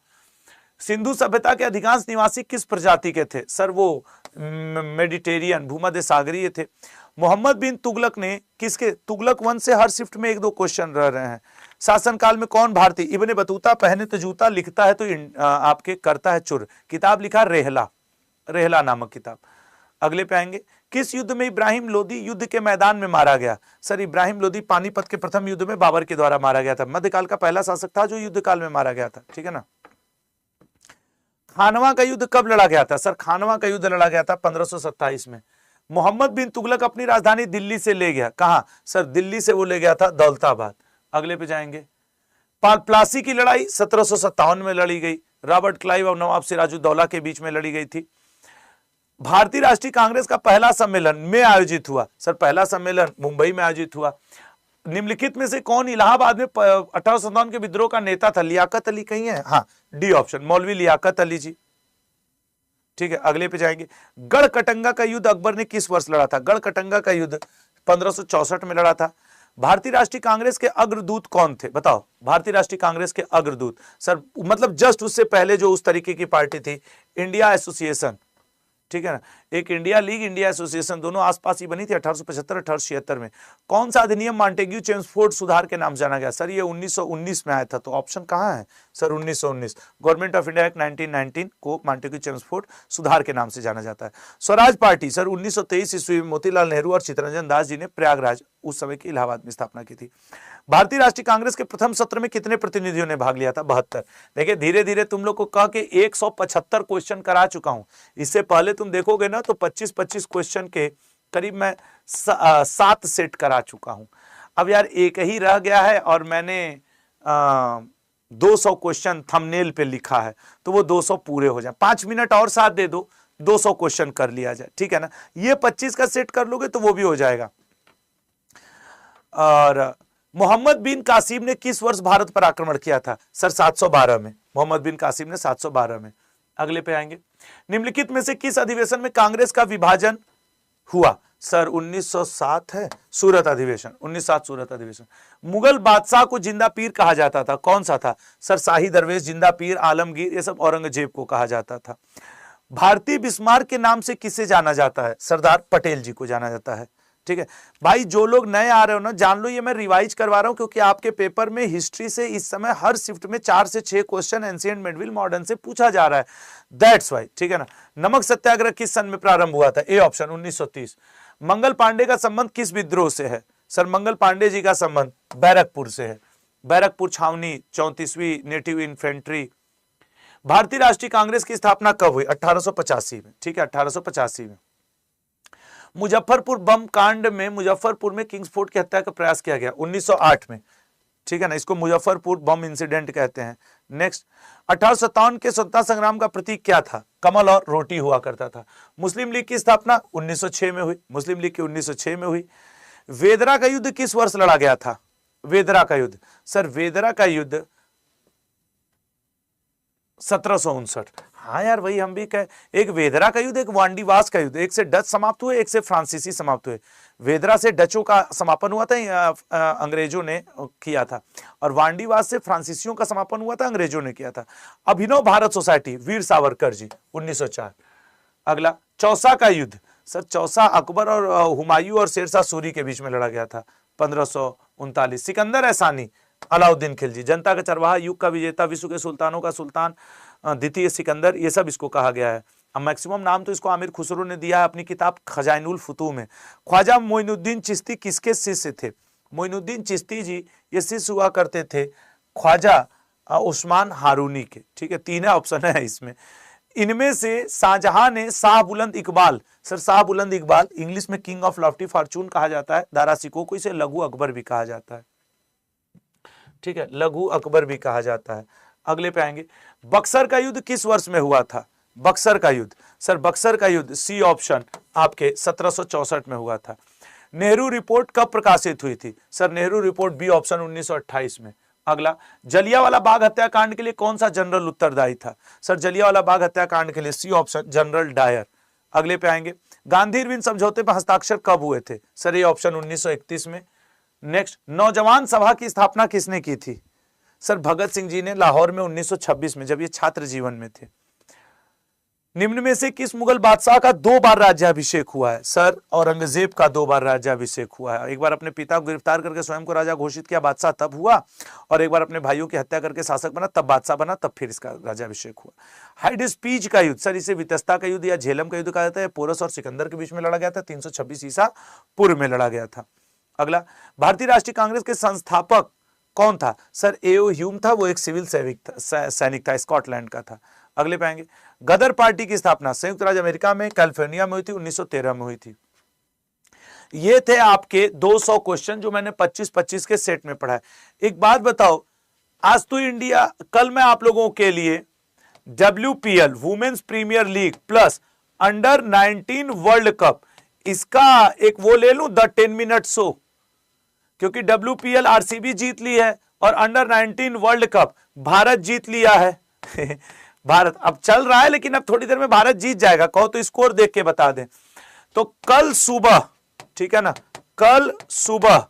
सिंधु सभ्यता के अधिकांश निवासी किस प्रजाति के थे? सर वो मेडिटेरियन, भूमध्य सागरीय थे। मोहम्मद बिन तुगलक ने किसके, तुगलक वंश से हर शिफ्ट में 1-2 क्वेश्चन रह रहे हैं। शासनकाल में कौन भारतीय? इब्ने बतूता, पहने तो जूता, लिखता है तो आपके करता है चुर। किताब लिखा रेहला, रेहला नामक किताब। अगले पे आएंगे। किस युद्ध में इब्राहिम लोदी युद्ध के मैदान में मारा गया? सर इब्राहिम लोदी पानीपत के प्रथम युद्ध में बाबर के द्वारा मारा गया था। मध्यकाल का पहला शासक था जो युद्ध काल में मारा गया था, ठीक है ना। खानवा का युद्ध कब लड़ा गया था? सर खानवा का युद्ध लड़ा गया था 1527 में। मोहम्मद बिन तुगलक अपनी राजधानी दिल्ली से ले गया, कहां? सर दिल्ली से वो ले गया था दौलताबाद। अगले पे जाएंगे। प्लासी की लड़ाई 1757 में लड़ी गई, रॉबर्ट क्लाइव और नवाब सिराजुद्दौला के बीच में लड़ी गई थी। भारतीय राष्ट्रीय कांग्रेस का पहला सम्मेलन में आयोजित हुआ? सर पहला सम्मेलन मुंबई में आयोजित हुआ। निम्नलिखित में से कौन इलाहाबाद में 1857 के विद्रोह का नेता था? लियाकत अली कहीं है? हाँ, डी ऑप्शन, मौलवी लियाकत अली जी, ठीक है। अगले पे जाएंगे। गढ़कटंगा का युद्ध अकबर ने किस वर्ष लड़ा था? गढ़कटंगा का युद्ध 1564 में लड़ा था। भारतीय राष्ट्रीय कांग्रेस के अग्रदूत कौन थे? बताओ, भारतीय राष्ट्रीय कांग्रेस के अग्रदूत। सर मतलब जस्ट उससे पहले जो उस तरीके की पार्टी थी, इंडिया एसोसिएशन, ठीक है ना। एक इंडिया लीग, इंडिया एसोसिएशन, दोनों आसपास ही बनी थी 1875 1876 में। कौन सा अधिनियम मॉन्टेग्यू चेम्सफोर्ड सुधार के नाम जाना गया? सर ये 1919 में आया था, तो ऑप्शन कहाँ है sir? 1919। Government of India act 1919 को मॉन्टेग्यू चेम्सफोर्ड सुधार के नाम से जाना जाता है। स्वराज पार्टी सर 1923 ईस्वी में मोतीलाल नेहरू और चित्तरंजन दास जी ने प्रयागराज, उस समय की इलाहाबाद में स्थापना की थी। भारतीय राष्ट्रीय कांग्रेस के प्रथम सत्र में कितने प्रतिनिधियों ने भाग लिया था? 72। देखिए धीरे धीरे तुम लोग को कह के 175 क्वेश्चन करा चुका हूं। इससे पहले तुम देखोगे ना तो 25-25 क्वेश्चन के करीब मैं 7 सेट करा चुका हूं। अब यार एक ही रह गया है और मैंने 200 क्वेश्चन थंबनेल पे लिखा है, तो वो 200 पूरे हो जाए। 5 मिनट और साथ दे दो, 200 क्वेश्चन कर लिया जाए, ठीक है ना। ये 25 का सेट कर लोगे तो वो भी हो जाएगा। और मोहम्मद बिन कासिम ने किस वर्ष भारत पर आक्रमण किया था? सर 712 में। मोहम्मद बिन कासिम ने 712 में। अगले पे आएंगे। निम्नलिखित में से किस अधिवेशन में कांग्रेस का विभाजन हुआ? सर 1907 है, सूरत अधिवेशन, 1907 सूरत अधिवेशन। मुगल बादशाह को जिंदा पीर कहा जाता था, कौन सा था? सर शाही दरवेश, जिंदा पीर, आलमगीर, ये सब औरंगजेब को कहा जाता था। भारतीय बिस्मार्क के नाम से किसे जाना जाता है? सरदार पटेल जी को जाना जाता है, ठीक है भाई। जो लोग नए आ रहे हो ना, जान लो ये मैं रिवाइज करवा रहा हूं, क्योंकि आपके पेपर में हिस्ट्री से इस समय हर शिफ्ट में 4 से 6 क्वेश्चन एंशिएंट, मिडिल, मॉडर्न से पूछा जा रहा है, दैट्स वाई, ठीक है ना। नमक सत्याग्रह किस सन में प्रारंभ हुआ था? A option 1930। मंगल पांडे का संबंध किस विद्रोह से है? सर मंगल पांडे जी का संबंध बैरकपुर से है, बैरकपुर छावनी, 34वीं नेटिव इन्फेंट्री। भारतीय राष्ट्रीय कांग्रेस की स्थापना कब हुई? 1885 में, ठीक है 1885 में। मुजफ्फरपुर बम कांड में मुजफ्फरपुर में किंग्सफोर्ड की हत्या का प्रयास किया गया 1908 में, ठीक है ना। इसको मुजफ्फरपुर बम इंसिडेंट कहते हैं। नेक्स्ट, 1857 के स्वतंत्रता संग्राम का प्रतीक क्या था? कमल और रोटी हुआ करता था। मुस्लिम लीग की स्थापना 1906 में हुई, मुस्लिम लीग की 1906 में हुई। वेदरा का युद्ध किस वर्ष लड़ा गया था? वेदरा का युद्ध, सर वेदरा का युद्ध 1759। हाँ यार वही हम भी कहे, एक वेदरा का युद्ध, एक वांडीवास का युद्ध, एक से डच समाप्त हुए, एक से फ्रांसीसी समाप्त हुए। वेदरा से डचों का समापन हुआ था, अंग्रेजों ने किया था, और वांडीवास से फ्रांसीसियों का समापन हुआ था, अंग्रेजों ने किया था। अभिनव भारत सोसाइटी, वीर सावरकर जी, 1904। अगला, चौसा का युद्ध, सर चौसा अकबर और हुमायूं और शेरशाह सूरी के बीच में लड़ा गया था 1539। सिकंदर एहसानी, अलाउद्दीन खिलजी, जनता का चरवाहा, युग का विजेता, विश्व के सुल्तानों का सुल्तान, द्वितीय सिकंदर, ये सब इसको कहा गया है। अब मैक्सिमम नाम तो इसको आमिर खुसरो ने दिया है अपनी किताब खजाइनुल फुतूह में। ख्वाजा मोइनुद्दीन चिश्ती किसके शिष्य थे? मोइनुद्दीन चिश्ती जी ये शिष्य हुआ करते थे ख्वाजा उस्मान हारूनी के, ठीक है। 3 ऑप्शन है इसमें। इनमें से शाहजहां ने शाह बुलंद इकबाल, सर शाह बुलंद इकबाल इंग्लिश में किंग ऑफ लॉफ्टी फॉर्चून कहा जाता है, दारा सिकोह को इसे लघु अकबर भी कहा जाता है, ठीक है, लघु अकबर भी कहा जाता है। अगले पे आएंगे। बक्सर का युद्ध किस वर्ष में हुआ था? बक्सर का युद्ध, सर बक्सर का युद्ध सी ऑप्शन आपके 1764 में हुआ था। नेहरू रिपोर्ट कब प्रकाशित हुई थी? Sir Nehru report B option 1928 में। अगला, जलियांवाला बाग हत्याकांड के लिए कौन सा जनरल उत्तरदायी था? सर जलियांवाला बाग हत्याकांड के लिए सी ऑप्शन जनरल डायर। अगले पे आएंगे। गांधी इरविन समझौते पर हस्ताक्षर कब हुए थे? सर ये ऑप्शन 1931 में। नेक्स्ट, नौजवान सभा की स्थापना किसने की थी? सर भगत सिंह जी ने लाहौर में 1926 में, जब ये छात्र जीवन में थे। निम्न में से किस मुगल बादशाह का 2 बार राज्याभिषेक हुआ है? सर औरंगजेब का 2 बार राज्याभिषेक हुआ है। एक बार अपने पिता को गिरफ्तार करके स्वयं को राजा घोषित किया, बादशाह तब हुआ, और एक बार अपने भाइयों की हत्या करके शासक बना, तब बादशाह बना, तब फिर इसका राज्याभिषेक हुआ। हाइडेस्पीज का युद्ध, सर इसे वितस्ता का युद्ध या झेलम का युद्ध कहा जाता है। पोरस और सिकंदर के बीच में लड़ा गया था, 326 ईसा पूर्व में लड़ा गया था। अगला, भारतीय राष्ट्रीय कांग्रेस के संस्थापक कौन था? सर एओ ह्यूम था, वो एक सिविल सैनिक था, स्कॉटलैंड का था। अगले पे आएंगे। गदर पार्टी की स्थापना संयुक्त राज्य अमेरिका में कैलिफोर्निया में हुई थी, 1913 में हुई थी। ये थे आपके 200 क्वेश्चन जो मैंने 25-25 के सेट में पढ़ा है। एक बात बताओ, आज तो इंडिया, कल मैं आप लोगों के लिए WPL women's premier league plus under 19 world cup, इसका एक वो ले लूं, द 10 मिनट शो, क्योंकि WPL RCB जीत ली है और अंडर 19 वर्ल्ड कप भारत जीत लिया है। भारत अब चल रहा है, लेकिन अब थोड़ी देर में भारत जीत जाएगा। कहो तो स्कोर देख के बता दें। तो कल सुबह, ठीक है ना, कल सुबह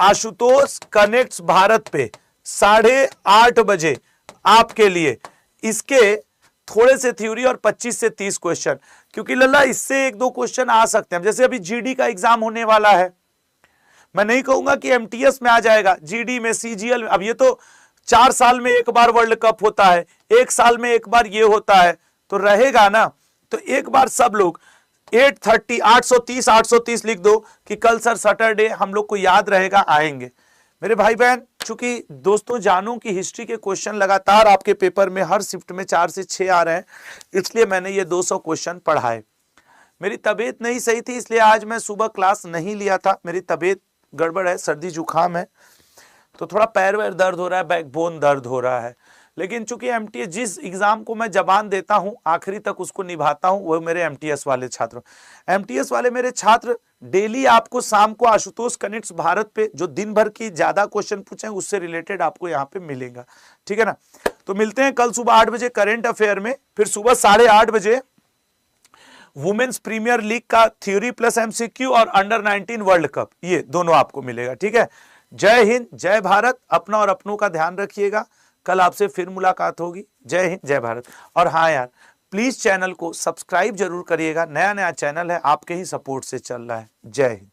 आशुतोष कनेक्ट्स भारत पे 8:30 बजे आपके लिए इसके थोड़े से थ्योरी और 25 से 30 क्वेश्चन, क्योंकि लल्ला इससे एक दो क्वेश्चन आ सकते हैं। जैसे अभी जीडी का एग्जाम होने वाला है, मैं नहीं कहूंगा कि एमटीएस में आ जाएगा, जीडी में, सीजीएल में। अब ये तो 4 साल में एक बार वर्ल्ड कप होता है, 1 साल में एक बार ये होता है, तो रहेगा ना। तो एक बार सब लोग 830 लिख दो कि कल सर सैटरडे, हम लोग को याद रहेगा, आएंगे। मेरे भाई बहन, चूंकि दोस्तों जानू की हिस्ट्री के क्वेश्चन लगातार आपके पेपर में हर शिफ्ट में 4 से 6 आ रहे हैं, इसलिए मैंने ये 200 क्वेश्चन पढ़ाए। मेरी तबीयत नहीं सही थी, इसलिए आज मैं सुबह क्लास नहीं लिया था। मेरी तबीयत गड़बड़ है, सर्दी जुकाम है, तो थोड़ा पैर वैर दर्द हो रहा है, बैकबोन दर्द हो रहा है। लेकिन चूंकि एमटीएस, जिस एग्जाम को मैं जबान देता हूं आखिरी तक उसको निभाता हूं, वो मेरे एमटीएस वाले छात्र। एमटीएस वाले मेरे छात्र डेली आपको शाम को आशुतोष कनेक्ट्स भारत पे जो दिन भर की ज्यादा क्वेश्चन पूछे उससे रिलेटेड आपको यहाँ पे मिलेगा, ठीक है ना। तो मिलते हैं कल सुबह 8 बजे करेंट अफेयर में, फिर सुबह 8:30 बजे वुमेन्स प्रीमियर लीग का थ्योरी प्लस एमसीक्यू और अंडर 19 वर्ल्ड कप, ये दोनों आपको मिलेगा, ठीक है। जय हिंद, जय भारत। अपना और अपनों का ध्यान रखिएगा। कल आपसे फिर मुलाकात होगी। जय हिंद, जय भारत। और हाँ यार, प्लीज चैनल को सब्सक्राइब जरूर करिएगा, नया नया चैनल है, आपके ही सपोर्ट से चल रहा है। जय हिंद।